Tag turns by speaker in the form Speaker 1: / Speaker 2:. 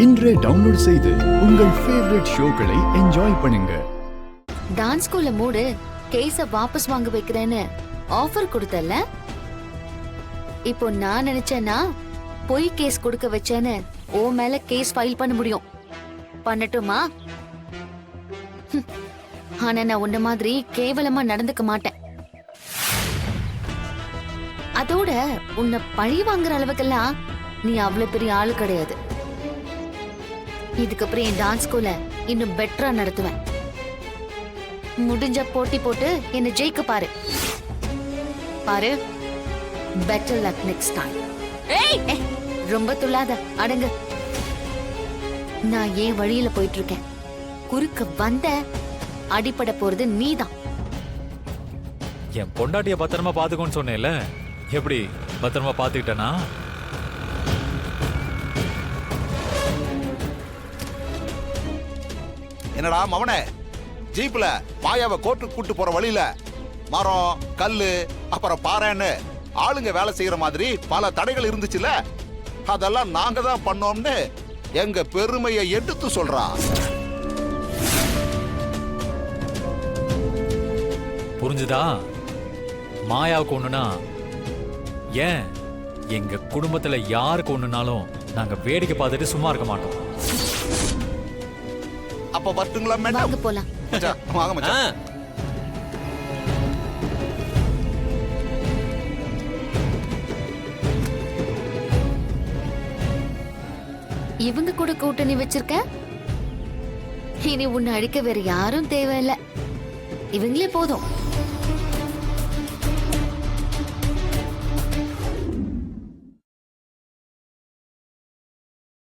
Speaker 1: இன்றே டவுன்லோட் செய்து உங்கள் ஃபேவரட் ஷோக்களை என்ஜாய் பண்ணுங்க.
Speaker 2: டான்ஸ் ஸ்கூல்ல மூடு கேஸ வாபஸ் வாங்க வைக்கிறேன்னு ஆஃபர் கொடுத்தல. இப்போ நான் நினைச்சேன்னா பொய் கேஸ் கொடுக்க வச்சேன்னு ஓ மேல கேஸ் ஃபைல் பண்ண முடியும். பண்ணட்டுமா? ஆனா நான் உன்ன மாதிரி கேவலமா நடந்துக்க மாட்டேன். அதோட உன்னை பழி வாங்குற அளவுக்கெல்லாம் நீ அவ்வளவு பெரிய ஆளு கிடையாது. இதுக்கப்புறம் என் டான்ஸ் ஸ்கூல இன்னும் பெட்டரா நடத்துவேன். முடிஞ்ச போட்டி போட்டு என்ன ஜெயிக்க பாரு. பாரு, பெட்டர் லக் நெக்ஸ்ட் டைம். ரொம்ப துள்ளாத, அடங்கு. நான் ஏன் வழியில போயிட்டு இருக்கேன். குறுக்க வந்த அடிப்பட போறது நீதான்.
Speaker 3: என் பொண்டாட்டிய பத்திரமா பாத்துக்கோன்னு சொன்னேன்ல, எப்படி பத்திரமா பாத்துக்கிட்டனா?
Speaker 4: என்னடா மவனே, ஜீப்ல மாயாவை கோர்ட்டுக்கு கூட்டு போற வழியில மரம், கல்லு, அப்புறம் பாறைன்னு ஆளுங்க வேலை செய்யற மாதிரி பல தடைகள் இருந்துச்சுல, அதெல்லாம் நாங்க தான் பண்ணோம்னு எங்க பெருமையை எடுத்து சொல்றான்.
Speaker 3: புரிஞ்சுதா? மாயாவுக்கு ஒண்ணுனா ஏன் எங்க குடும்பத்துல யாருக்கு ஒண்ணுனாலும் நாங்க வேடிக்கை பார்த்துட்டு சும்மா இருக்க மாட்டோம்.
Speaker 4: அப்ப வரட்டுங்களா மேடம்?
Speaker 2: வாங்க போலாம்.
Speaker 4: மச்சான், வாங்க மச்சான்.
Speaker 2: இவங்க கூட கூட்டணி வச்சிருக்க. இனி உன்னை அடிக்க வேற யாரும் தேவையில்லை. இவங்களே போதும்.